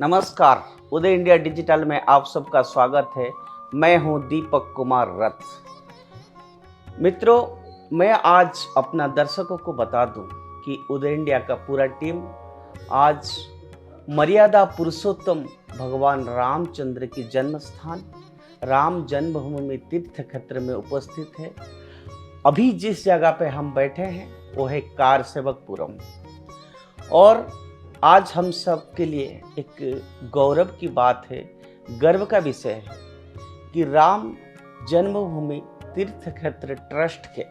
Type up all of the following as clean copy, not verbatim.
नमस्कार, उदय India digital में आप सबका स्वागत है। मैं हूं दीपक कुमार रथ। मित्रों, मैं आज अपना दर्शकों को बता दूं कि उदय इंडिया का पूरा टीम आज मर्यादा पुरुषोत्तम भगवान रामचंद्र की जन्म स्थान राम जन्मभूमि तीर्थ क्षेत्र में उपस्थित है। अभी जिस जगह पे हम बैठे हैं वो है कारसेवकपुरम, और आज हम सब के लिए एक गौरव की बात है, गर्व का विषय है कि राम जन्मभूमि तीर्थ क्षेत्र ट्रस्ट के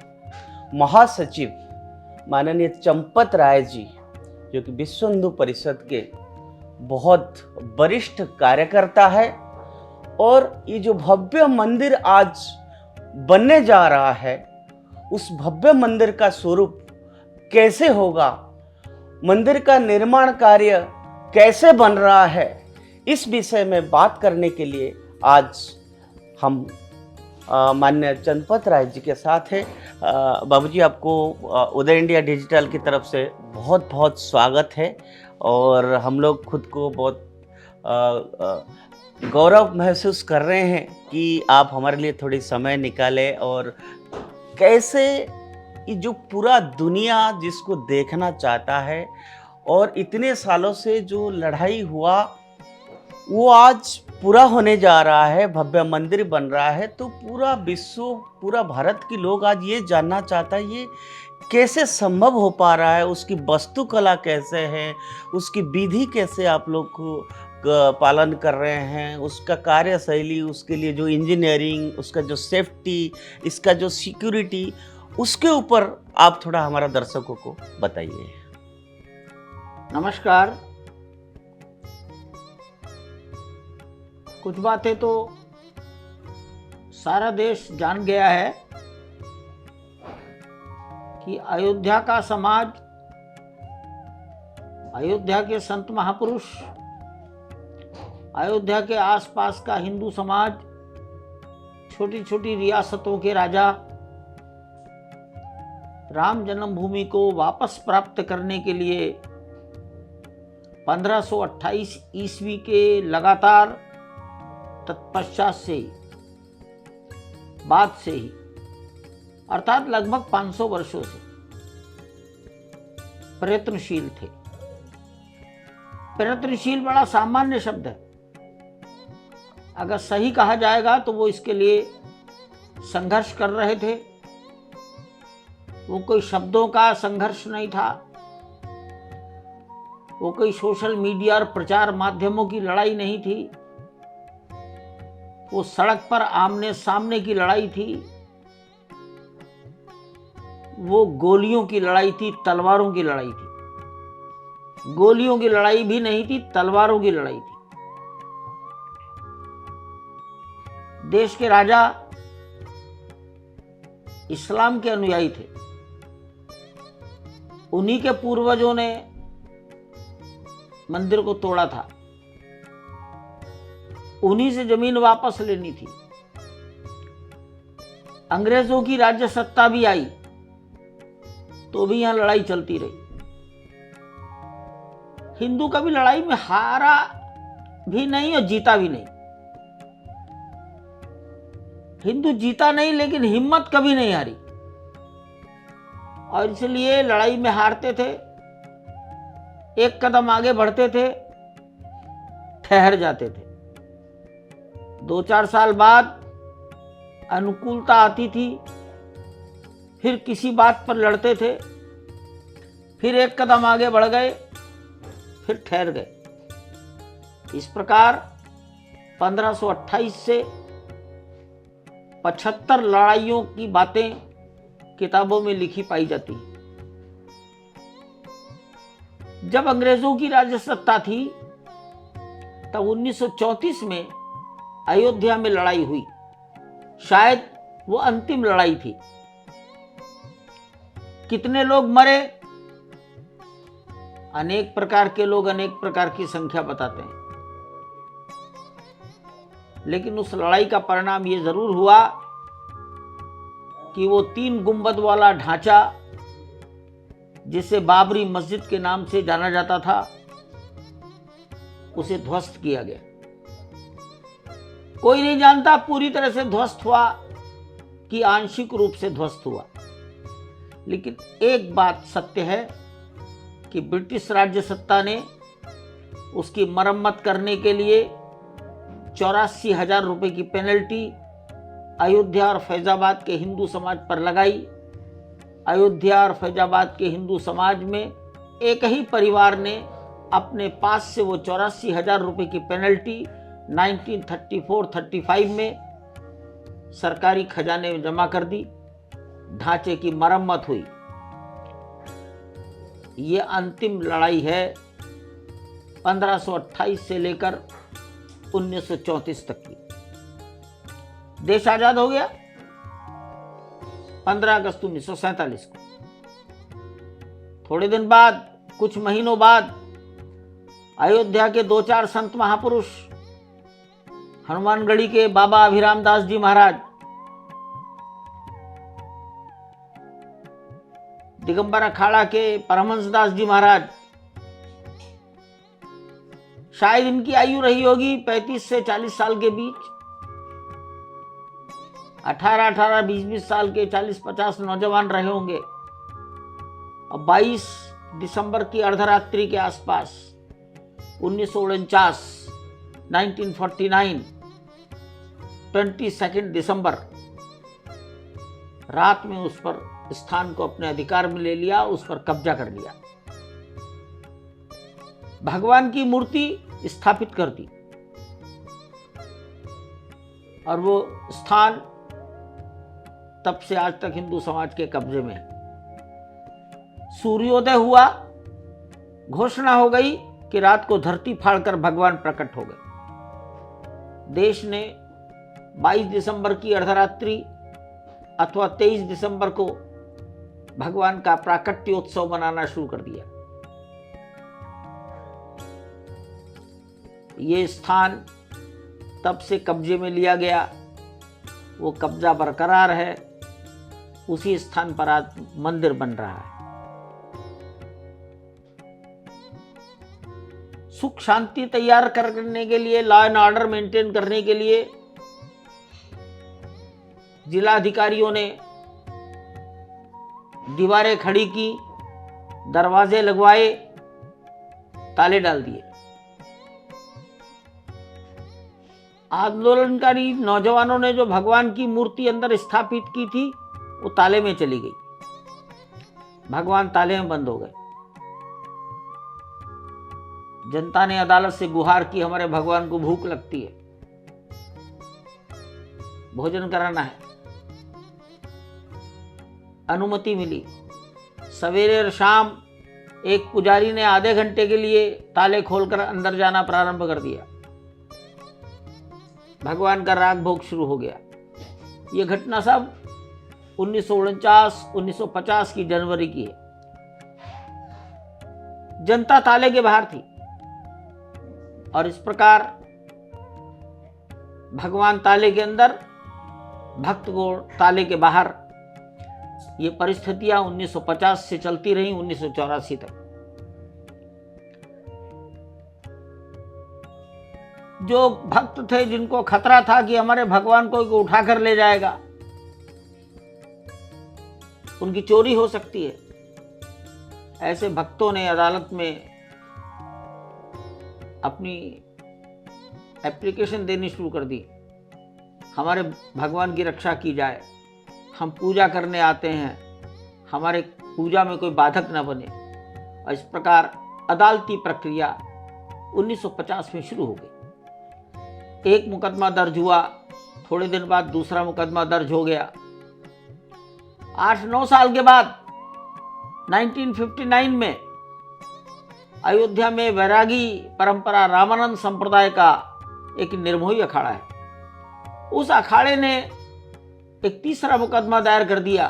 महासचिव माननीय चंपत राय जी, जो कि विश्व हिंदू परिषद के बहुत वरिष्ठ कार्यकर्ता है, और ये जो भव्य मंदिर आज बनने जा रहा है, उस भव्य मंदिर का स्वरूप कैसे होगा, मंदिर का निर्माण कार्य कैसे बन रहा है, इस विषय में बात करने के लिए आज हम माननीय चंपत राय जी के साथ है। बाबूजी, आपको उदय इंडिया डिजिटल की तरफ से बहुत बहुत स्वागत है, और हम लोग खुद को बहुत गौरव महसूस कर रहे हैं कि आप हमारे लिए थोड़ी समय निकालें, और कैसे ये जो पूरा दुनिया जिसको देखना चाहता है और इतने सालों से जो लड़ाई हुआ वो आज पूरा होने जा रहा है, भव्य मंदिर बन रहा है, तो पूरा विश्व, पूरा भारत के लोग आज ये जानना चाहता है ये कैसे संभव हो पा रहा है, उसकी वास्तुकला कैसे है, उसकी विधि कैसे आप लोग को पालन कर रहे हैं, उसका कार्यशैली, उसके लिए जो इंजीनियरिंग, उसका जो सेफ्टी, इसका जो सिक्योरिटी, उसके ऊपर आप थोड़ा हमारा दर्शकों को बताइए। नमस्कार। कुछ बातें तो सारा देश जान गया है कि अयोध्या का समाज, अयोध्या के संत महापुरुष, अयोध्या के आसपास का हिंदू समाज, छोटी छोटी रियासतों के राजा राम जन्मभूमि को वापस प्राप्त करने के लिए 1528 ईस्वी के लगातार तत्पश्चात से ही, बाद से ही, अर्थात लगभग 500 वर्षों से प्रयत्नशील थे। प्रयत्नशील बड़ा सामान्य शब्द है, अगर सही कहा जाएगा तो वो इसके लिए संघर्ष कर रहे थे। वो कोई शब्दों का संघर्ष नहीं था, वो कोई सोशल मीडिया और प्रचार माध्यमों की लड़ाई नहीं थी, वो सड़क पर आमने सामने की लड़ाई थी, वो गोलियों की लड़ाई थी, तलवारों की लड़ाई थी। गोलियों की लड़ाई भी नहीं थी, तलवारों की लड़ाई थी। देश के राजा इस्लाम के अनुयायी थे, उन्हीं के पूर्वजों ने मंदिर को तोड़ा था, उन्हीं से जमीन वापस लेनी थी। अंग्रेजों की राज्य सत्ता भी आई तो भी यहां लड़ाई चलती रही। हिंदू कभी लड़ाई में हारा भी नहीं और जीता भी नहीं। हिंदू जीता नहीं, लेकिन हिम्मत कभी नहीं हारी, और इसलिए लड़ाई में हारते थे, एक कदम आगे बढ़ते थे, ठहर जाते थे। 2-4 साल बाद अनुकूलता आती थी, फिर किसी बात पर लड़ते थे, फिर एक कदम आगे बढ़ गए, फिर ठहर गए। इस प्रकार 1528 से 75 लड़ाइयों की बातें किताबों में लिखी पाई जाती है। जब अंग्रेजों की राजसत्ता थी तब 1934 में अयोध्या में लड़ाई हुई, शायद वो अंतिम लड़ाई थी। कितने लोग मरे, अनेक प्रकार के लोग अनेक प्रकार की संख्या बताते हैं, लेकिन उस लड़ाई का परिणाम ये जरूर हुआ कि वो 3 गुंबद वाला ढांचा, जिसे बाबरी मस्जिद के नाम से जाना जाता था, उसे ध्वस्त किया गया। कोई नहीं जानता पूरी तरह से ध्वस्त हुआ कि आंशिक रूप से ध्वस्त हुआ, लेकिन एक बात सत्य है कि ब्रिटिश राज्य सत्ता ने उसकी मरम्मत करने के लिए 84,000 रुपए की पेनल्टी अयोध्या और फैजाबाद के हिंदू समाज पर लगाई। अयोध्या और फैजाबाद के हिंदू समाज में एक ही परिवार ने अपने पास से वो 84,000 रुपए की पेनल्टी 1934-35 में सरकारी खजाने में जमा कर दी। ढांचे की मरम्मत हुई। ये अंतिम लड़ाई है 1528 से लेकर 1934 तक की। देश आजाद हो गया 15 अगस्त 1947 को। थोड़े दिन बाद, कुछ महीनों बाद, अयोध्या के 2-4 संत महापुरुष, हनुमानगढ़ी के बाबा अभिराम दास जी महाराज, दिगंबर अखाड़ा के परमहंस दास जी महाराज, शायद इनकी आयु रही होगी 35 से 40 साल के बीच, 18-18, 20-20 साल के 40-50 नौजवान रहे होंगे। और 22 दिसंबर की अर्धरात्रि के आसपास 1949, 1949, 22 दिसंबर रात में उस पर स्थान को अपने अधिकार में ले लिया, उस पर कब्जा कर लिया, भगवान की मूर्ति स्थापित कर दी और वो स्थान तब से आज तक हिंदू समाज के कब्जे में है। सूर्योदय हुआ, घोषणा हो गई कि रात को धरती फाड़कर भगवान प्रकट हो गए। देश ने 22 दिसंबर की अर्धरात्रि अथवा 23 दिसंबर को भगवान का प्राकट्योत्सव मनाना शुरू कर दिया। ये स्थान तब से कब्जे में लिया गया, वो कब्जा बरकरार है। उसी स्थान पर आज मंदिर बन रहा है। सुख शांति तैयार करने के लिए, लॉ एंड ऑर्डर मेंटेन करने के लिए जिला अधिकारियों ने दीवारें खड़ी की, दरवाजे लगवाए, ताले डाल दिए। आंदोलनकारी नौजवानों ने जो भगवान की मूर्ति अंदर स्थापित की थी, वो ताले में चली गई। भगवान ताले में बंद हो गए। जनता ने अदालत से गुहार की, हमारे भगवान को भूख लगती है, भोजन कराना है। अनुमति मिली। सवेरे और शाम एक पुजारी ने आधे घंटे के लिए ताले खोलकर अंदर जाना प्रारंभ कर दिया। भगवान का राग भोग शुरू हो गया। यह घटना सब 1949, 1950 की जनवरी की है। जनता ताले के बाहर थी और इस प्रकार भगवान ताले के अंदर, भक्त को ताले के बाहर। ये परिस्थितियां 1950 से चलती रही 1984 तक। जो भक्त थे, जिनको खतरा था कि हमारे भगवान को उठाकर ले जाएगा, उनकी चोरी हो सकती है, ऐसे भक्तों ने अदालत में अपनी एप्लीकेशन देनी शुरू कर दी। हमारे भगवान की रक्षा की जाए, हम पूजा करने आते हैं, हमारे पूजा में कोई बाधक न बने। और इस प्रकार अदालती प्रक्रिया 1950 में शुरू हो गई। एक मुकदमा दर्ज हुआ, थोड़े दिन बाद दूसरा मुकदमा दर्ज हो गया। 8-9 साल के बाद 1959 में अयोध्या में वैरागी परंपरा रामानंद संप्रदाय का एक निर्मोही अखाड़ा है। उस अखाड़े ने एक तीसरा मुकदमा दायर कर दिया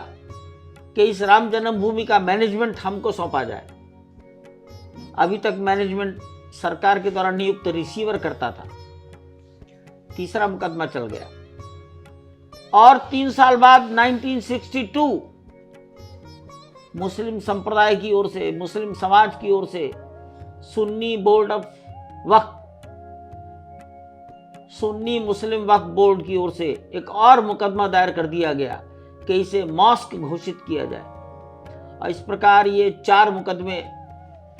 कि इस राम जन्मभूमि का मैनेजमेंट हमको सौंपा जाए। अभी तक मैनेजमेंट सरकार के द्वारा नियुक्त रिसीवर करता था। तीसरा मुकदमा चल गया और 3 साल बाद 1962 मुस्लिम संप्रदाय की ओर से, मुस्लिम समाज की ओर से Sunni board of Waqf Sunni Muslim Waqf board की ओर से एक और मुकदमा दायर कर दिया गया कि इसे मॉस्क घोषित किया जाए। और इस प्रकार ये 4 मुकदमे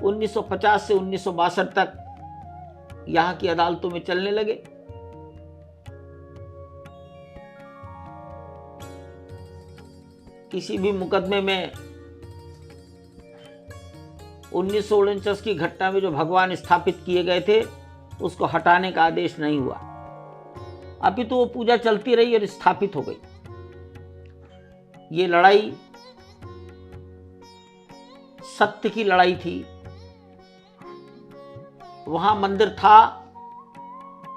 1950 से 1962 तक यहाँ की अदालतों में चलने लगे। किसी भी मुकदमे में 1949 की घटना में जो भगवान स्थापित किए गए थे उसको हटाने का आदेश नहीं हुआ, अभी तो वो पूजा चलती रही और स्थापित हो गई। ये लड़ाई सत्य की लड़ाई थी। वहां मंदिर था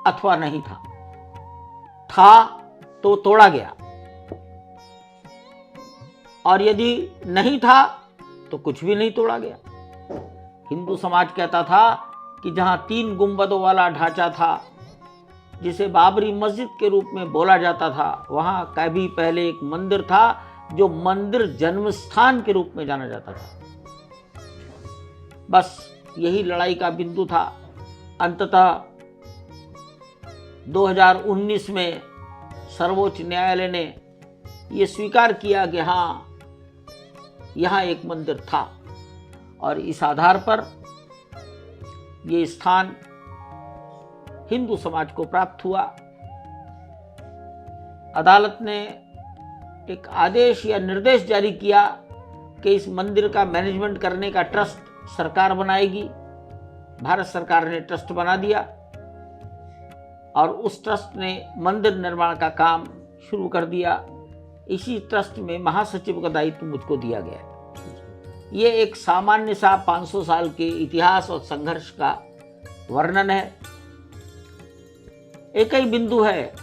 अथवा नहीं था, तो तोड़ा गया, और यदि नहीं था तो कुछ भी नहीं तोड़ा गया। हिंदू समाज कहता था कि जहां 3 गुंबदों वाला ढांचा था जिसे बाबरी मस्जिद के रूप में बोला जाता था, वहां कभी पहले एक मंदिर था जो मंदिर जन्म स्थान के रूप में जाना जाता था। बस यही लड़ाई का बिंदु था। अंततः 2019 में सर्वोच्च न्यायालय ने यह स्वीकार किया कि हाँ, यहां एक मंदिर था, और इस आधार पर यह स्थान हिंदू समाज को प्राप्त हुआ। अदालत ने एक आदेश या निर्देश जारी किया कि इस मंदिर का मैनेजमेंट करने का ट्रस्ट सरकार बनाएगी। भारत सरकार ने ट्रस्ट बना दिया और उस ट्रस्ट ने मंदिर निर्माण का काम शुरू कर दिया। इसी ट्रस्ट में महासचिव का दायित्व मुझको दिया गया है। ये एक सामान्य सा 500 साल के इतिहास और संघर्ष का वर्णन है। एक ही बिंदु है,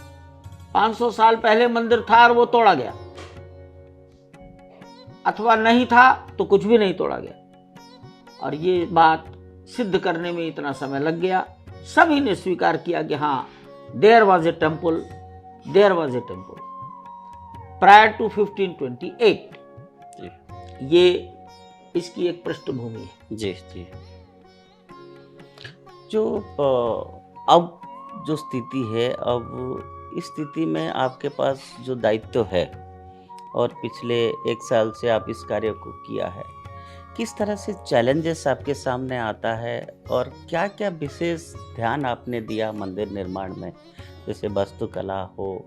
500 साल पहले मंदिर था और वो तोड़ा गया, अथवा नहीं था तो कुछ भी नहीं तोड़ा गया। और ये बात सिद्ध करने में इतना समय लग गया। सभी ने स्वीकार किया कि हाँ, there was a temple prior to 1528। ये इसकी एक पृष्ठभूमि है। जी जी। जो अब जो स्थिति है, अब इस स्थिति में आपके पास जो दायित्व है और पिछले 1 साल से आप इस कार्य को किया है, किस तरह से चैलेंजेस आपके सामने आता है और क्या क्या विशेष ध्यान आपने दिया मंदिर निर्माण में? जैसे वास्तुकला हो,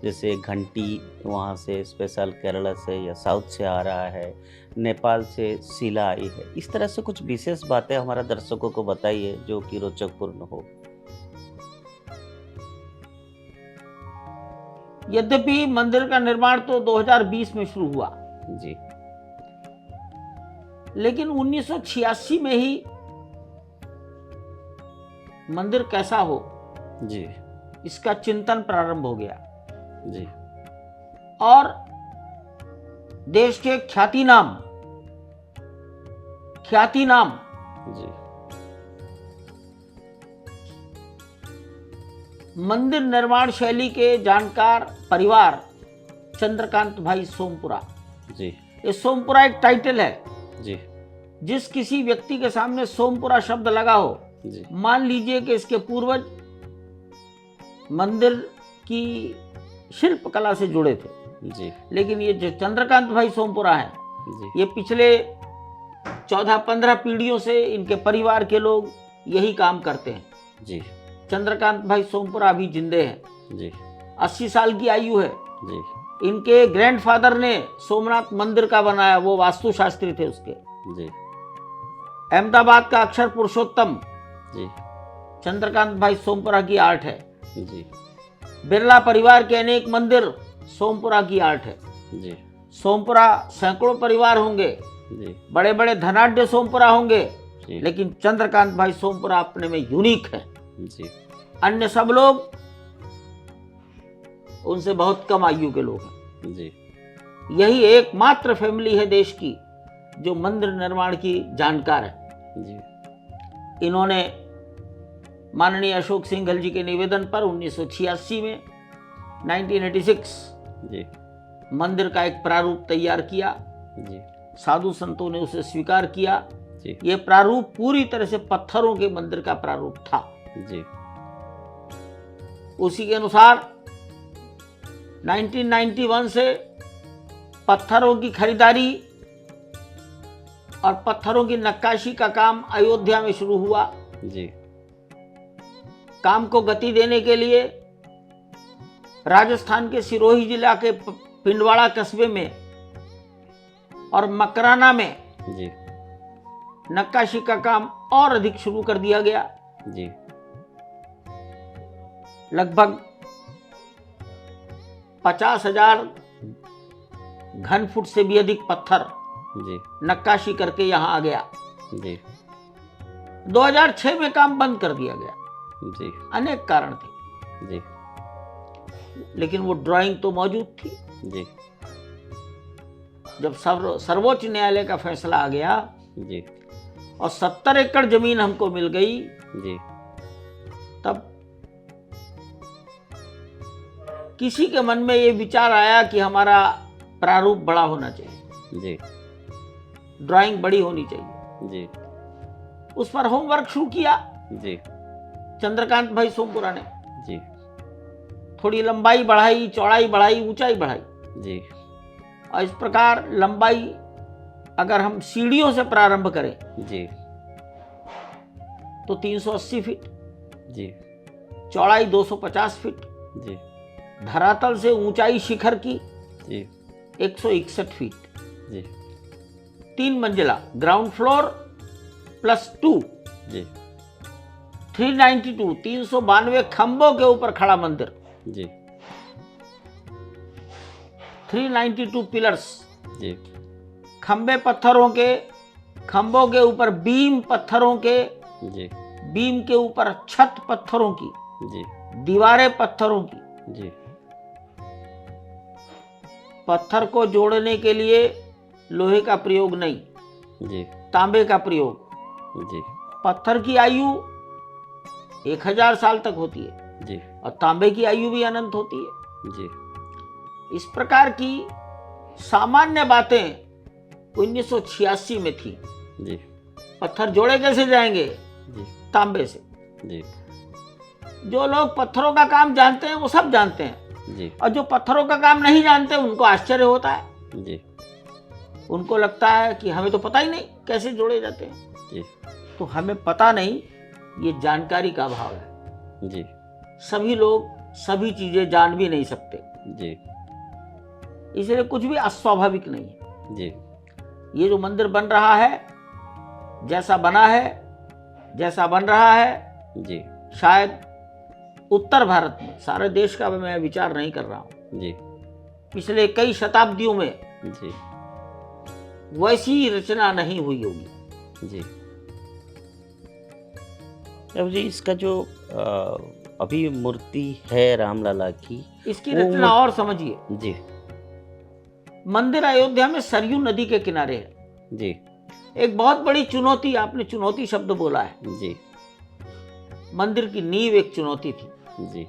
जैसे घंटी वहाँ से स्पेशल केरला से या साउथ से आ रहा है, नेपाल से शिला आई है, इस तरह से कुछ विशेष बातें हमारा दर्शकों को बताइए जो कि रोचकपूर्ण हो। यद्यपि मंदिर का निर्माण तो 2020 में शुरू हुआ जी, लेकिन 1986 में ही मंदिर कैसा हो जी इसका चिंतन प्रारंभ हो गया जी। और देश के ख्यातिनाम जी मंदिर निर्माण शैली के जानकार परिवार चंद्रकांत भाई सोमपुरा। जी ये सोमपुरा एक टाइटल है। जी जिस किसी व्यक्ति के सामने सोमपुरा शब्द लगा हो, जी मान लीजिए कि इसके पूर्वज मंदिर की शिल्प कला से जुड़े थे। जी लेकिन ये जो चंद्रकांत भाई सोमपुरा है, जी ये पिछले 14-15 पीढ़ियों से इनके परिवार के लोग यही काम करते हैं। जी चंद्रकांत भाई सोमपुरा अभी जिंदे हैं, जी 80 साल की आयु है। जी इनके ग्रैंडफादर ने सोमनाथ मंदिर का बनाया, वो वास्तुशास्त्री थे उसके। जी अहमदाबाद का अक्षर पुरुषोत्तम जी चंद्रकांत भाई सोमपुरा की आर्ट है। जी बिरला परिवार के अनेक मंदिर सोमपुरा की आर्ट है। जी सोमपुरा सैकड़ों परिवार होंगे, जी बड़े बड़े धनाढ्य सोमपुरा होंगे, जी लेकिन चंद्रकांत भाई सोमपुरा अपने में यूनिक है। जी अन्य सब लोग उनसे बहुत कम आयु के लोग हैं। जी यही एकमात्र फैमिली है देश की जो मंदिर निर्माण की जानकार है। जी इन्होंने माननीय अशोक सिंघल जी के निवेदन पर 1986 में 1986 जी मंदिर का एक प्रारूप तैयार किया। जी साधु संतों ने उसे स्वीकार किया। जी यह प्रारूप पूरी तरह से पत्थरों के मंदिर का प्रारूप था। जी उसी के अनुसार 1991 से पत्थरों की खरीदारी और पत्थरों की नक्काशी का काम अयोध्या में शुरू हुआ। जी काम को गति देने के लिए राजस्थान के सिरोही जिला के पिंडवाड़ा कस्बे में और मकराना में जी नक्काशी का काम और अधिक शुरू कर दिया गया। जी लगभग 50,000 घन फुट से भी अधिक पत्थर जी नक्काशी करके यहां आ गया। जी 2006 में काम बंद कर दिया गया। जी अनेक कारण थे, जी लेकिन वो ड्राइंग तो मौजूद थी। जी जब सर्वोच्च न्यायालय का फैसला आ गया जी और 70 एकड़ जमीन हमको मिल गई, जी तब किसी के मन में ये विचार आया कि हमारा प्रारूप बड़ा होना चाहिए, जी ड्राइंग बड़ी होनी चाहिए। जी उस पर होमवर्क शुरू किया जी चंद्रकांत भाई सोमपुरा ने। जी थोड़ी लंबाई बढ़ाई, चौड़ाई बढ़ाई, ऊंचाई बढ़ाई, जी और इस प्रकार लंबाई अगर हम सीढ़ियों से प्रारंभ करें जी तो 380 फीट, जी चौड़ाई 250 फीट, जी धरातल से ऊंचाई शिखर की जी 161 फीट, जी 3 मंजिला ग्राउंड फ्लोर प्लस 2, जी 392 खंभों के ऊपर खड़ा मंदिर, जी 392 पिलर्स, जी खंभे पत्थरों के, खंभों के ऊपर बीम पत्थरों के, जी बीम के ऊपर छत पत्थरों की, जी दीवारें पत्थरों की। जी पत्थर को जोड़ने के लिए लोहे का प्रयोग नहीं, जी तांबे का प्रयोग। जी पत्थर की आयु 1000 साल तक होती है जी और तांबे की आयु भी अनंत होती है। जी इस प्रकार की सामान्य बातें 1986 में थी। जी पत्थर जोड़े कैसे जाएंगे? जी तांबे से। जी जो लोग पत्थरों का काम जानते हैं वो सब जानते हैं, जी और जो पत्थरों का काम नहीं जानते उनको आश्चर्य होता है। जी उनको लगता है कि हमें तो पता ही नहीं कैसे जोड़े जाते हैं। जी तो हमें पता नहीं, ये जानकारी का अभाव है। जी सभी लोग सभी चीजें जान भी नहीं सकते, जी इसलिए कुछ भी अस्वाभाविक नहीं है। जी ये जो मंदिर बन रहा है, जैसा बना है, जैसा बन रहा है, जी शायद उत्तर भारत में, सारे देश का मैं विचार नहीं कर रहा हूं, जी पिछले कई शताब्दियों में जी वैसी रचना नहीं हुई होगी। जी अब जी इसका जो अभी मूर्ति है रामलला की, इसकी रचना और समझिए। जी मंदिर अयोध्या में सरयू नदी के किनारे है। जी एक बहुत बड़ी चुनौती, आपने चुनौती शब्द बोला है। जी मंदिर की नींव एक चुनौती थी। जी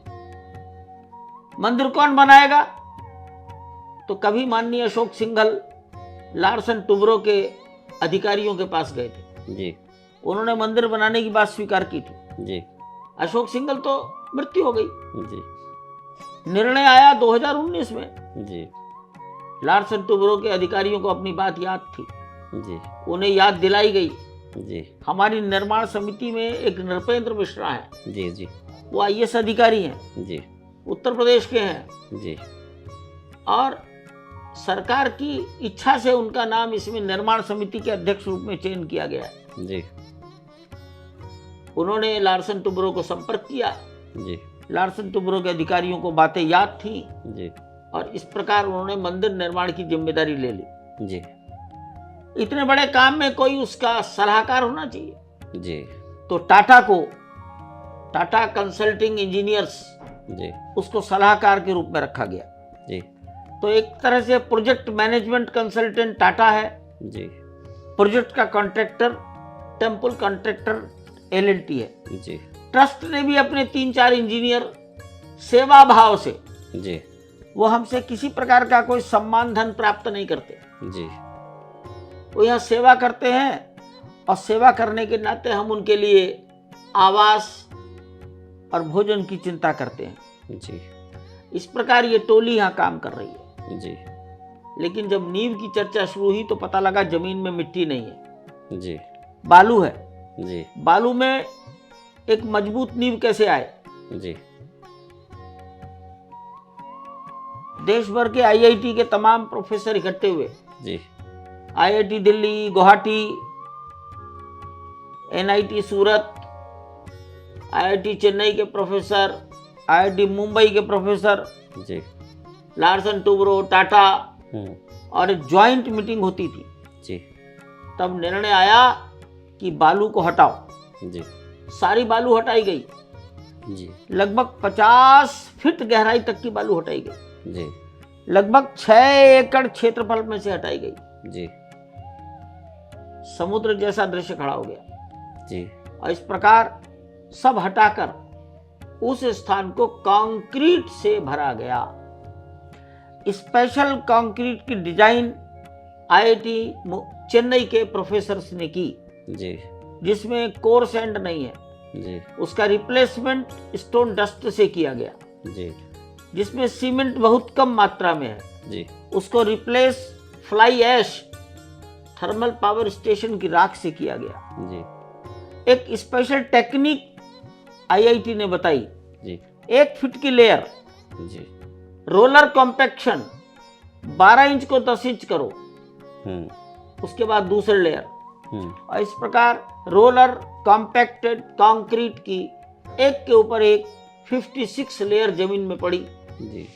मंदिर कौन बनाएगा? तो कभी माननीय अशोक सिंघल लार्सन टुब्रो के अधिकारियों के पास गए थे। जी उन्होंने मंदिर बनाने की बात स्वीकार की थी। जी अशोक सिंघल तो मृत्यु हो गई। जी निर्णय आया 2019 में। जी लार्सन टुब्रो के अधिकारियों को अपनी बात याद थी, जी उन्हें याद दिलाई गई। जी हमारी निर्माण समिति में एक नृपेंद्र मिश्रा है, जी जी वो IAS अधिकारी हैं, जी उत्तर प्रदेश के हैं, जी और सरकार की इच्छा से उनका नाम इसमें निर्माण समिति के अध्यक्ष रूप में चयन किया गया है। जी उन्होंने लार्सन टुब्रो को संपर्क किया। जी लार्सन टुब्रो के अधिकारियों को बातें याद थी जी और इस प्रकार उन्होंने मंदिर निर्माण की जिम्मेदारी ले ली। जी इतने बड़े काम में कोई उसका सलाहकार होना चाहिए। जी तो टाटा को, टाटा कंसल्टिंग इंजीनियर्स, जी उसको सलाहकार के रूप में रखा गया। जी तो एक तरह से प्रोजेक्ट मैनेजमेंट कंसल्टेंट टाटा है, जी प्रोजेक्ट का कॉन्ट्रैक्टर टेम्पल कॉन्ट्रैक्टर L&T है। जी ट्रस्ट ने भी अपने 3-4 इंजीनियर सेवा भाव से, जी वो हमसे किसी प्रकार का कोई सम्मान धन प्राप्त नहीं करते, जी वो यहाँ सेवा करते हैं, और सेवा करने के नाते हम उनके लिए आवास और भोजन की चिंता करते हैं। जी इस प्रकार ये टोली यहाँ काम कर रही है। जी लेकिन जब नींव की चर्चा शुरू हुई तो पता लगा जमीन में मिट्टी नहीं है, जी बालू है। जी बालू में एक मजबूत नींव कैसे आए? जी देश भर के आईआईटी के तमाम प्रोफेसर इकट्ठे हुए। जी आईआईटी दिल्ली, गुवाहाटी, एनआईटी सूरत, आईआईटी चेन्नई के प्रोफेसर, आईआईटी मुंबई के प्रोफेसर, जी लार्सन टूब्रो, टाटा, हम्म, और ज्वाइंट मीटिंग होती थी। जी तब निर्णय आया कि बालू को हटाओ। जी सारी बालू हटाई गई, जी लगभग 50 फीट गहराई तक की बालू हटाई गई, जी लगभग 6 एकड़ क्षेत्रफल में से हटाई गई। जी समुद्र जैसा दृश्य खड़ा हो गया। जी और इस प्रकार सब हटाकर उस स्थान को कंक्रीट से भरा गया। स्पेशल कंक्रीट की डिजाइन आईआईटी चेन्नई के प्रोफेसर्स ने की, जी जिसमें कोर सैंड नहीं है। जी उसका रिप्लेसमेंट स्टोन डस्ट से किया गया, जी जिसमें सीमेंट बहुत कम मात्रा में है। जी उसको replace fly ash thermal power station की राख से किया गया। जी एक स्पेशल टेक्निक आईआईटी ने बताई। जी 1 फीट की लेयर, जी रोलर कॉम्पैक्शन, 12 इंच को 10 इंच करो, उसके बाद दूसरे लेयर, और इस प्रकार रोलर कॉम्पैक्टेड कंक्रीट की एक के ऊपर एक 56 लेयर जमीन में पड़ी। जी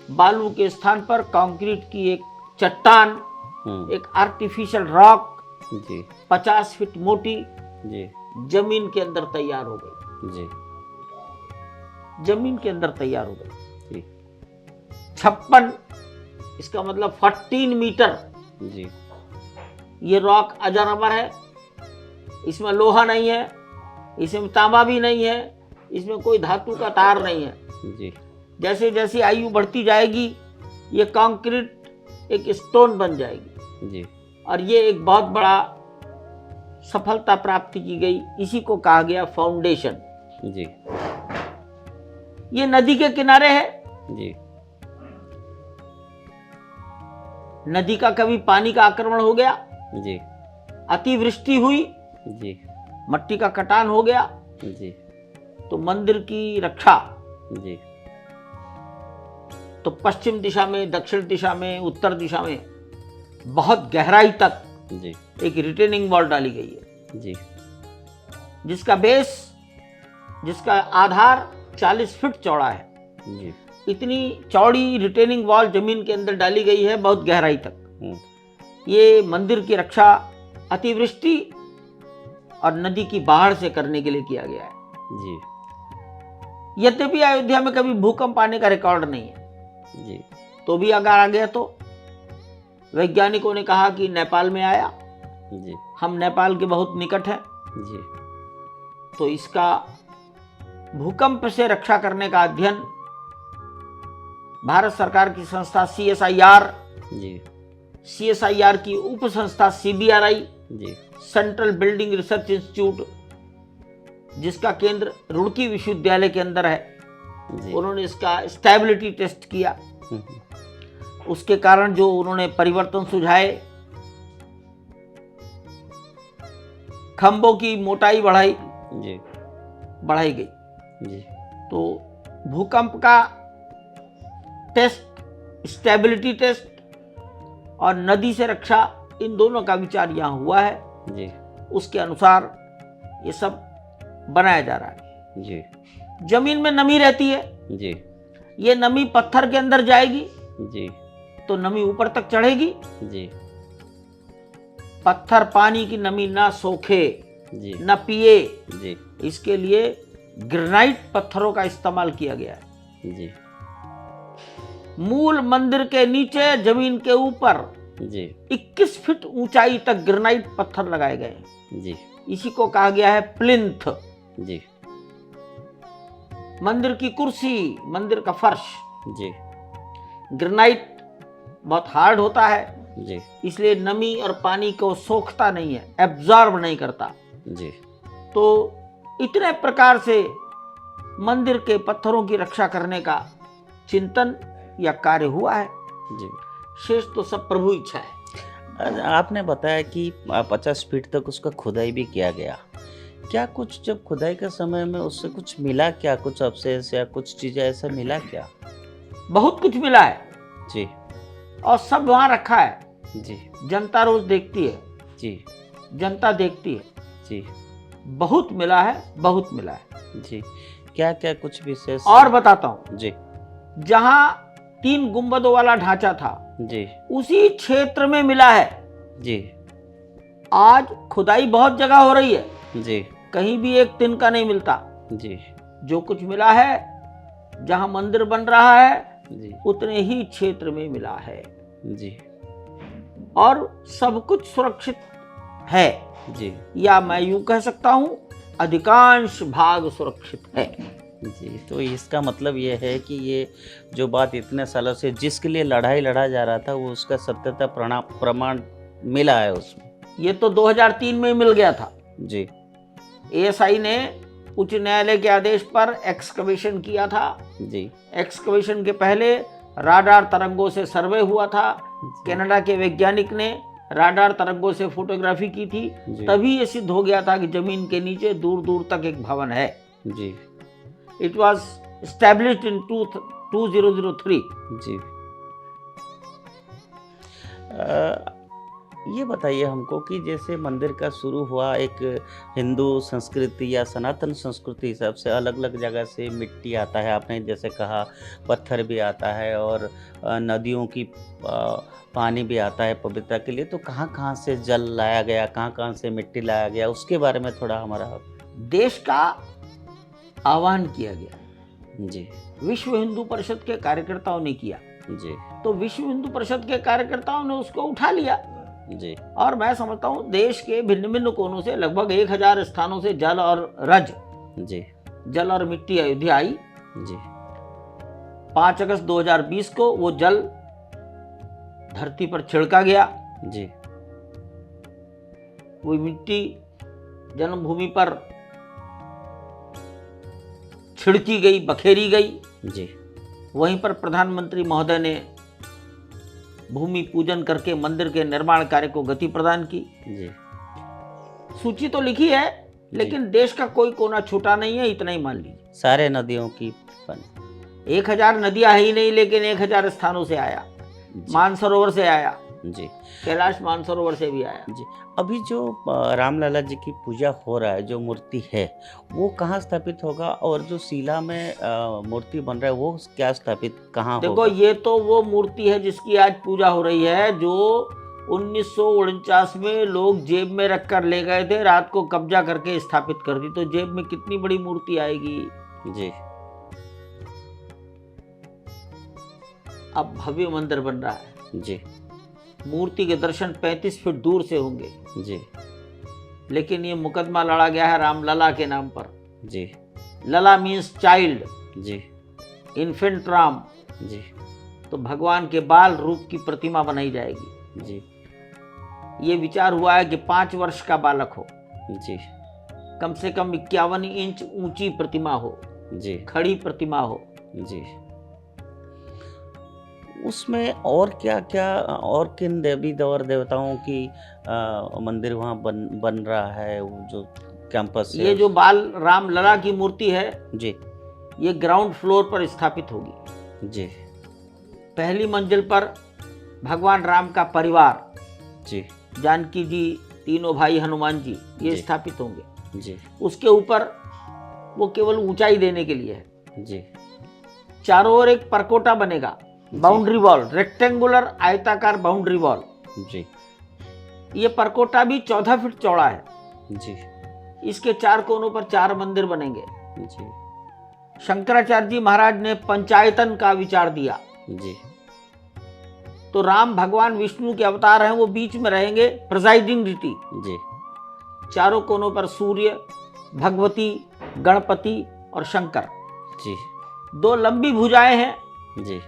बालू के स्थान पर कंक्रीट की एक चट्टान, एक आर्टिफिशियल रॉक जी 50 फीट मोटी जी जमीन के अंदर तैयार हो गई। जी जमीन के अंदर तैयार हो गई। जी 56, इसका मतलब 14 मीटर जी ये रॉक अजर अमर है। इसमें लोहा नहीं है, इसमें तांबा भी नहीं है, इसमें कोई धातु का तार नहीं है। जी जैसे जैसे आयु बढ़ती जाएगी ये कंक्रीट एक स्टोन बन जाएगी। जी और ये एक बहुत बड़ा सफलता प्राप्त की गई। इसी को कहा गया फाउंडेशन। जी ये नदी के किनारे है। जी नदी का कभी पानी का आक्रमण हो गया, जी अतिवृष्टि हुई, जी मट्टी का कटान हो गया, जी तो मंदिर की रक्षा जी तो पश्चिम दिशा में, दक्षिण दिशा में, उत्तर दिशा में बहुत गहराई तक जी एक रिटेनिंग वॉल डाली गई है, जी जिसका बेस, जिसका आधार 40 फीट चौड़ा है। जी इतनी चौड़ी रिटेनिंग वॉल जमीन के अंदर डाली गई है बहुत गहराई तक। हम्म, ये मंदिर की रक्षा अतिवृष्टि और नदी की बाढ़ से करने के लिए किया गया है। जी यद्यपि अयोध्या में कभी भूकंप आने का रिकॉर्ड नहीं है, जी तो भी अगर आ गया तो वैज्ञानिकों ने कहा कि नेपाल में आया। जी हम नेपाल के बहुत निकट हैं, जी तो इसका भूकंप से रक्षा करने का अध्ययन भारत सरकार की संस्था जी सीएसआईआर की उप संस्था सीबीआरआई, जी सेंट्रल बिल्डिंग रिसर्च इंस्टीट्यूट, जिसका केंद्र रुड़की विश्वविद्यालय के अंदर है, जी उन्होंने इसका स्टेबिलिटी टेस्ट किया। हम्म, उसके कारण जो उन्होंने परिवर्तन सुझाए, खंभों की मोटाई जी बढ़ाई गई। जी तो भूकंप का टेस्ट, स्टेबिलिटी टेस्ट और नदी से रक्षा, इन दोनों का विचार यहाँ हुआ है। जी उसके अनुसार ये सब बनाया जा रहा है। जी जमीन में नमी रहती है, जी ये नमी पत्थर के अंदर जाएगी जी तो नमी ऊपर तक चढ़ेगी। जी पत्थर पानी की नमी ना सोखे, जी ना पिए, जी इसके लिए ग्रेनाइट पत्थरों का इस्तेमाल किया गया है। जी मूल मंदिर के नीचे जमीन के ऊपर जी 21 फीट ऊंचाई तक ग्रेनाइट पत्थर लगाए गए हैं। जी इसी को कहा गया है प्लिंथ। जी मंदिर की कुर्सी, मंदिर का फर्श, जी ग्रेनाइट बहुत हार्ड होता है, जी इसलिए नमी और पानी को सोखता नहीं है, एब्जॉर्ब नहीं करता। जी तो इतने प्रकार से मंदिर के पत्थरों की रक्षा करने का चिंतन या कार्य हुआ है। जी। शेष तो सब प्रभु इच्छा है। आपने बताया कि 50 फीट तक उसका खुदाई भी किया गया। क्या कुछ जब खुदाई के समय में उससे कुछ मिला क्या? कुछ अवशेष या कुछ चीज़ें ऐसा मिला क्या? बहुत कुछ मिला है जी। और सब वहां रखा है। जी। जनता रोज देखती है, जी। जनता देखती है। जी। बहुत मिला है, बहुत मिला है। जी। क्या क्या कुछ विशेष? और बताता हूं, जी। जहां 3 गुंबदों वाला ढांचा था, जी। उसी क्षेत्र में मिला है। जी। आज खुदाई बहुत जगह हो रही है, जी। कहीं भी एक तिनका नहीं मिलता। जी। जो कुछ मिला है, जहां मंदिर बन रहा है, जी। उतने ही क्षेत्र में मिला है जी। और सब कुछ सुरक्षित है। जी। या मैं यूं कह सकता हूं, अधिकांश भाग सुरक्षित है। जी। तो इसका मतलब ये है कि ये जो बात इतने सालों से जिसके लिए लड़ाई लड़ा जा रहा था, वो उसका सत्यता प्रमाण मिला है उसमें। ये तो 2003 में ही मिल गया था। जी। एएसआई ने उच्च न्यायालय के आदेश पर एक्सकवेशन किया था। जी। एक्सकवेशन के पहले राडार तरंगों से सर्वे हुआ था। कनाडा के वैज्ञानिक ने राडार तरंगों से फोटोग्राफी की थी, तभी ये सिद्ध हो गया था कि जमीन के नीचे दूर दूर तक एक भवन है। जी। It was established in 2003। जी। ये बताइए हमको कि जैसे मंदिर का शुरू हुआ एक हिंदू संस्कृति या सनातन संस्कृति हिसाब से अलग अलग जगह से मिट्टी आता है, आपने जैसे कहा पत्थर भी आता है और नदियों की पानी भी आता है पवित्रता के लिए। तो कहाँ कहाँ से जल लाया गया, कहाँ कहाँ से मिट्टी लाया गया, उसके बारे में थोड़ा हमारा। देश का आह्वान किया गया। जी। विश्व हिंदू परिषद के कार्यकर्ताओं ने किया। जी। तो विश्व हिंदू परिषद के कार्यकर्ताओं ने उसको उठा लिया। जी। और मैं समझता हूँ देश के भिन्न भिन्न कोनों से लगभग 1000 स्थानों से जल और रज, जी, जल और मिट्टी अयोध्या आई। जी। 5 अगस्त 2020 को वो जल धरती पर छिड़का गया। जी। वो मिट्टी जन्मभूमि पर छिड़की गई, बखेरी गई। जी। वहीं पर प्रधानमंत्री महोदय ने भूमि पूजन करके मंदिर के निर्माण कार्य को गति प्रदान की। जी। सूची तो लिखी है, लेकिन देश का कोई कोना छूटा नहीं है, इतना ही मान लीजिए। सारे नदियों की 1000 नदियां है ही नहीं, लेकिन 1000 स्थानों से आया। मानसरोवर से आया। जी। कैलाश मानसरोवर से भी आया। जी। अभी जो रामलला जी की पूजा हो रहा है, जो मूर्ति है वो कहाँ स्थापित होगा, और जो शिला में मूर्ति बन रहा है वो क्या स्थापित कहाँ होगा? देखो, ये तो वो मूर्ति है जिसकी आज पूजा हो रही है, जो 1949 में लोग जेब में रखकर ले गए थे, रात को कब्जा करके स्थापित कर दी। तो जेब में कितनी बड़ी मूर्ति आएगी। जी। अब भव्य मंदिर बन रहा है। जी। मूर्ति के दर्शन 35 फीट दूर से होंगे। जी। लेकिन ये मुकदमा लड़ा गया है रामलला के नाम पर। जी। लला मीन्स चाइल्ड। जी। इन्फेंट राम। जी। तो भगवान के बाल रूप की प्रतिमा बनाई जाएगी। जी। ये विचार हुआ है कि 5 वर्ष का बालक हो, जी। कम से कम 51 इंच ऊंची प्रतिमा हो, जी। खड़ी प्रतिमा हो। जी। उसमें और क्या क्या, और किन देवी और देवताओं की मंदिर वहाँ बन रहा है, वो जो कैंपस है? ये जो बाल राम लला की मूर्ति है, जी, ये ग्राउंड फ्लोर पर स्थापित होगी। जी। पहली मंजिल पर भगवान राम का परिवार, जी, जानकी जी, तीनों भाई हनुमान जी, ये जी। स्थापित होंगे। जी, उसके ऊपर वो केवल ऊंचाई देने के लिए है। जी। चारों ओर एक परकोटा बनेगा, बाउंड्री वॉल, रेक्टेंगुलर आयताकार बाउंड्री वॉल। जी। ये परकोटा भी 14 फीट चौड़ा है। जी। इसके 4 कोनों पर 4 मंदिर बनेंगे। जी। शंकराचार्य जी महाराज ने पंचायतन का विचार दिया। जी। तो राम भगवान विष्णु के अवतार हैं, वो बीच में रहेंगे, प्रिजाइडिंग डिटी। जी। चारों कोनों पर सूर्य, भगवती, गणपति और शंकर। जी। 2 लंबी भुजाएं हैं, जी।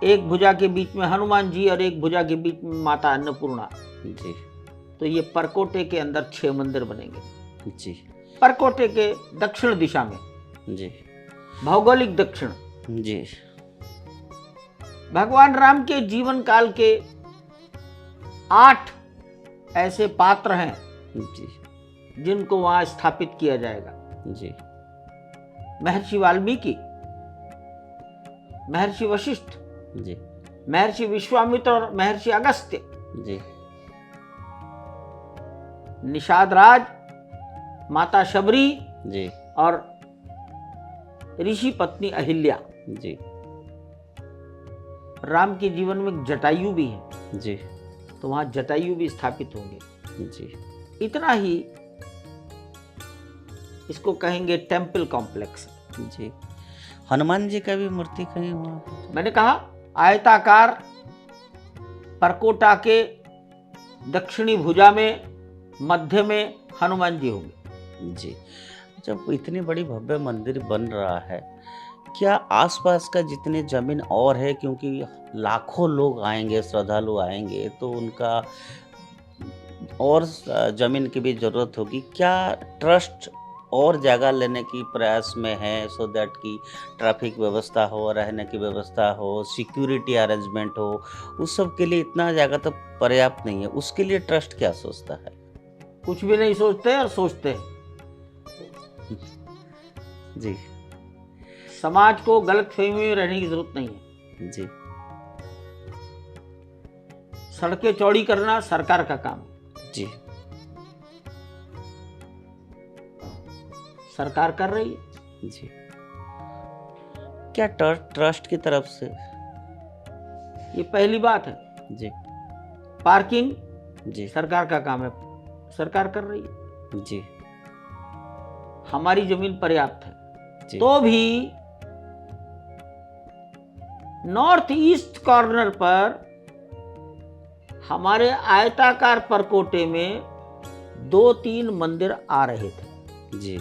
एक भुजा के बीच में हनुमान जी और एक भुजा के बीच में माता अन्नपूर्णा। जी। तो ये परकोटे के अंदर 6 मंदिर बनेंगे। जी। परकोटे के दक्षिण दिशा में। जी। भौगोलिक दक्षिण। जी भगवान राम के जीवन काल के 8 ऐसे पात्र हैं जी जिनको वहां स्थापित किया जाएगा। जी महर्षि वाल्मीकि, महर्षि वशिष्ठ, जी महर्षि विश्वामित्र और महर्षि अगस्त्य, जी निषाद राज, माता शबरी जी और ऋषि पत्नी अहिल्या। जी राम के जीवन में जटायु भी है, जी तो वहां जटायु भी स्थापित होंगे। जी इतना ही इसको कहेंगे टेम्पल कॉम्प्लेक्स। जी हनुमान जी का भी मूर्ति कहीं वहाँ पे? मैंने कहा आयताकार परकोटा के दक्षिणी भुजा में मध्य में हनुमान जी होंगे। जी जब इतनी बड़ी भव्य मंदिर बन रहा है, क्या आसपास का जितने जमीन और है, क्योंकि लाखों लोग आएंगे, श्रद्धालु आएंगे, तो उनका और जमीन की भी जरूरत होगी, क्या ट्रस्ट और जगह लेने की प्रयास में है, सो दैट कि ट्रैफिक व्यवस्था हो, रहने की व्यवस्था हो, सिक्योरिटी अरेंजमेंट हो, उस सब के लिए इतना जगह तो पर्याप्त नहीं है, उसके लिए ट्रस्ट क्या सोचता है? कुछ भी नहीं सोचते और सोचते हैं। जी समाज को गलतफहमी में रहने की जरूरत नहीं है। जी सड़कें चौड़ी करना सरकार का काम है, जी सरकार कर रही है। जी क्या ट्रस्ट की तरफ से? ये पहली बात है। जी पार्किंग जी सरकार का काम है, सरकार कर रही है। जी हमारी जमीन पर्याप्त है, जी तो भी नॉर्थ ईस्ट कॉर्नर पर हमारे आयताकार परकोटे में 2-3 मंदिर आ रहे थे। जी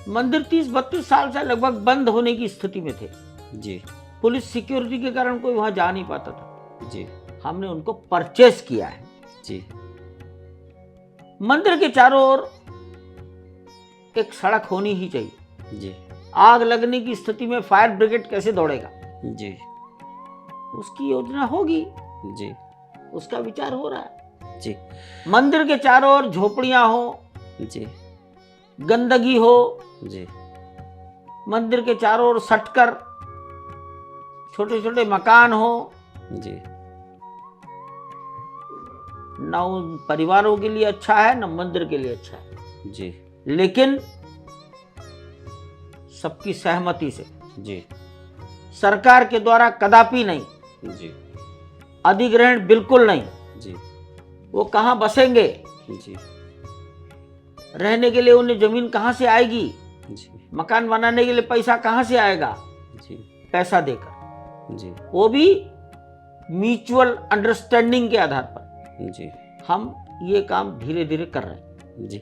मंदिर 30-32 साल से लगभग बंद होने की स्थिति में थे। जी पुलिस सिक्योरिटी के कारण कोई वहां जा नहीं पाता था। जी हमने उनको परचेस किया है। जी मंदिर के चारों ओर एक सड़क होनी ही चाहिए। जी आग लगने की स्थिति में फायर ब्रिगेड कैसे दौड़ेगा? जी उसकी योजना होगी, जी उसका विचार हो रहा है। जी मंदिर के चारों ओर झोपड़ियां हो, जी गंदगी हो, जी मंदिर के चारों ओर सटकर छोटे छोटे मकान हो, जी न उन परिवारों के लिए अच्छा है न मंदिर के लिए अच्छा है। जी लेकिन सबकी सहमति से, जी सरकार के द्वारा कदापि नहीं, जी अधिग्रहण बिल्कुल नहीं। जी वो कहां बसेंगे, जी रहने के लिए उन्हें जमीन कहां से आएगी, जी मकान बनाने के लिए पैसा कहां से आएगा? जी पैसा देकर, जी वो भी म्यूचुअल अंडरस्टैंडिंग के आधार पर। जी हम ये काम धीरे धीरे कर रहे हैं। जी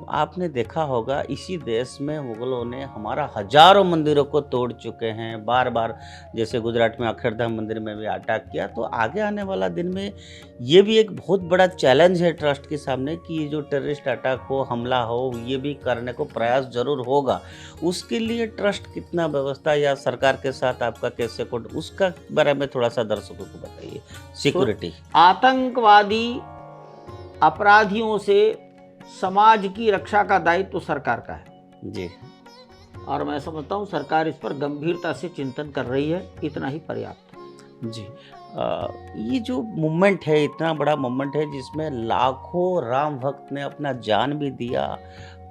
आपने देखा होगा इसी देश में मुगलों ने हमारा हजारों मंदिरों को तोड़ चुके हैं, बार बार, जैसे गुजरात में अक्षरधाम मंदिर में भी अटैक किया। तो आगे आने वाला दिन में ये भी एक बहुत बड़ा चैलेंज है ट्रस्ट के सामने कि ये जो टेररिस्ट अटैक हो, हमला हो, ये भी करने को प्रयास जरूर होगा। उसके लिए ट्रस्ट कितना व्यवस्था या सरकार के साथ आपका कैसे कोड, उसका बारे में थोड़ा सा दर्शकों को बताइए। सिक्योरिटी, आतंकवादी अपराधियों से समाज की रक्षा का दायित्व तो सरकार का है जी, और मैं समझता हूँ सरकार इस पर गंभीरता से चिंतन कर रही है। इतना ही पर्याप्त है। जी ये जो मूवमेंट है, इतना बड़ा मूवमेंट है जिसमें लाखों राम भक्त ने अपना जान भी दिया,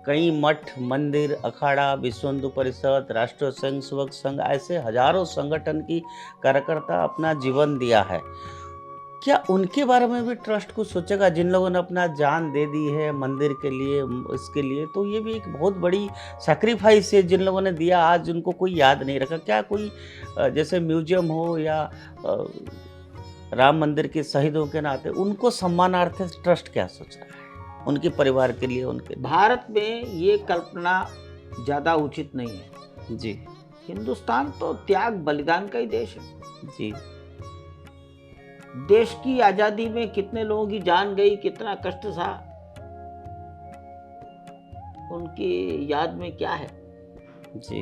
कई मठ, मंदिर, अखाड़ा, विश्व हिंदू परिषद, राष्ट्रीय स्वयं सेवक संघ, ऐसे हजारों संगठन की कार्यकर्ता अपना जीवन दिया है। क्या उनके बारे में भी ट्रस्ट कुछ सोचेगा, जिन लोगों ने अपना जान दे दी है मंदिर के लिए, इसके लिए? तो ये भी एक बहुत बड़ी सैक्रिफाइस है जिन लोगों ने दिया, आज उनको कोई याद नहीं रखा। क्या कोई जैसे म्यूजियम हो या राम मंदिर के शहीदों के नाते उनको सम्मानार्थ ट्रस्ट क्या सोच रहा है उनके परिवार के लिए? उनके भारत में ये कल्पना ज्यादा उचित नहीं है। जी, हिंदुस्तान तो त्याग बलिदान का ही देश है। जी, देश की आजादी में कितने लोगों की जान गई, कितना कष्ट सहा, उनकी याद में क्या है? जी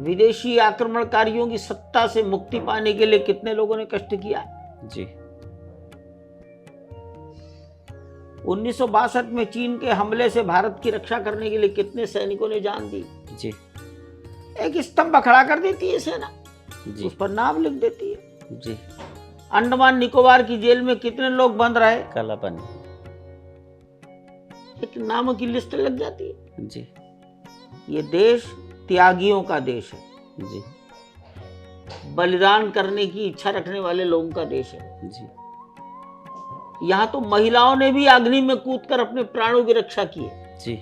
विदेशी आक्रमणकारियों की सत्ता से मुक्ति पाने के लिए कितने लोगों ने कष्ट किया। जी 1962 में चीन के हमले से भारत की रक्षा करने के लिए कितने सैनिकों ने जान दी। जी एक स्तंभ खड़ा कर देती है सेना, जी उस पर नाम लिख देती है। जी अंडमान निकोबार की जेल में कितने लोग बंद रहे, कालापन। एक नामों की लिस्ट लग जाती है। जी ये देश त्यागियों का देश है, जी बलिदान करने की इच्छा रखने वाले लोगों का देश है। जी यहाँ तो महिलाओं ने भी अग्नि में कूदकर अपने प्राणों की रक्षा की है। जी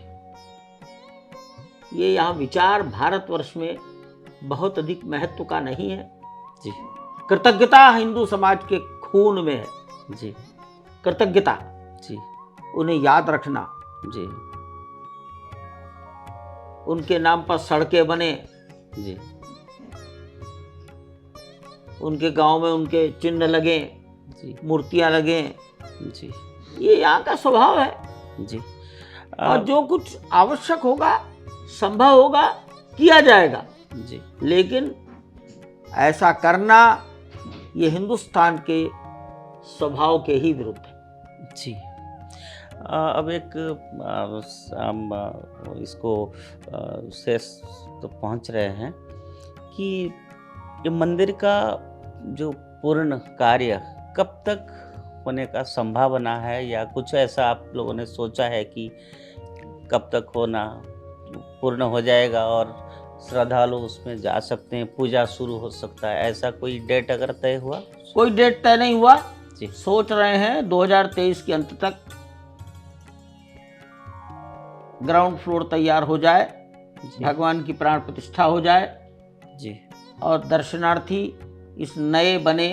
ये यहाँ विचार भारतवर्ष में बहुत अधिक महत्व का नहीं है। जी कृतज्ञता हिंदू समाज के खून में है। जी कृतज्ञता, जी उन्हें याद रखना, जी उनके नाम पर सड़कें बने, जी उनके गांव में उनके चिन्ह लगे, जी मूर्तियां लगे, जी ये यहाँ का स्वभाव है। जी और जो कुछ आवश्यक होगा, संभव होगा, किया जाएगा। जी लेकिन ऐसा करना ये हिंदुस्तान के स्वभाव के ही विरुद्ध है। जी अब एक हम इसको शेष तो पहुंच रहे हैं कि ये मंदिर का जो पूर्ण कार्य कब तक होने का संभावना है, या कुछ ऐसा आप लोगों ने सोचा है कि कब तक होना पूर्ण हो जाएगा और श्रद्धालु उसमें जा सकते हैं, पूजा शुरू हो सकता है, ऐसा कोई डेट अगर तय हुआ? कोई डेट तय नहीं हुआ जी सोच रहे हैं 2023 के अंत तक ग्राउंड फ्लोर तैयार हो जाए, जी भगवान की प्राण प्रतिष्ठा हो जाए जी और दर्शनार्थी इस नए बने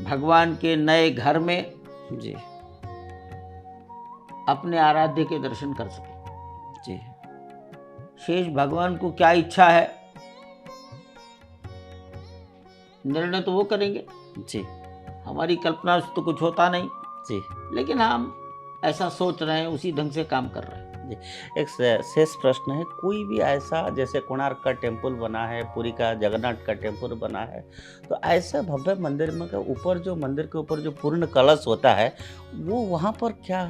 भगवान के नए घर में जी अपने आराध्य के दर्शन कर सके। जी शेष भगवान को क्या इच्छा है, निर्णय तो वो करेंगे। जी हमारी कल्पना से तो कुछ होता नहीं, जी लेकिन हम ऐसा सोच रहे हैं, उसी ढंग से काम कर रहे हैं। जी एक शेष प्रश्न है, कोई भी ऐसा जैसे कोणार्क का टेम्पल बना है, पुरी का जगन्नाथ का टेम्पल बना है, तो ऐसा भव्य मंदिर में का ऊपर जो मंदिर के ऊपर जो पूर्ण कलश होता है वो वहाँ पर क्या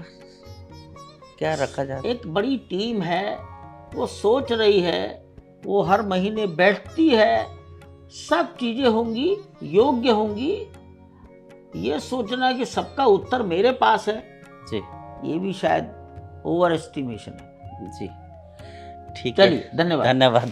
क्या रखा जाए? एक बड़ी टीम है, वो सोच रही है, वो हर महीने बैठती है, सब चीजें होंगी, योग्य होंगी। ये सोचना कि सबका उत्तर मेरे पास है, जी ये भी शायद ओवर एस्टिमेशन है। जी ठीक है, चलिए, धन्यवाद। धन्यवाद।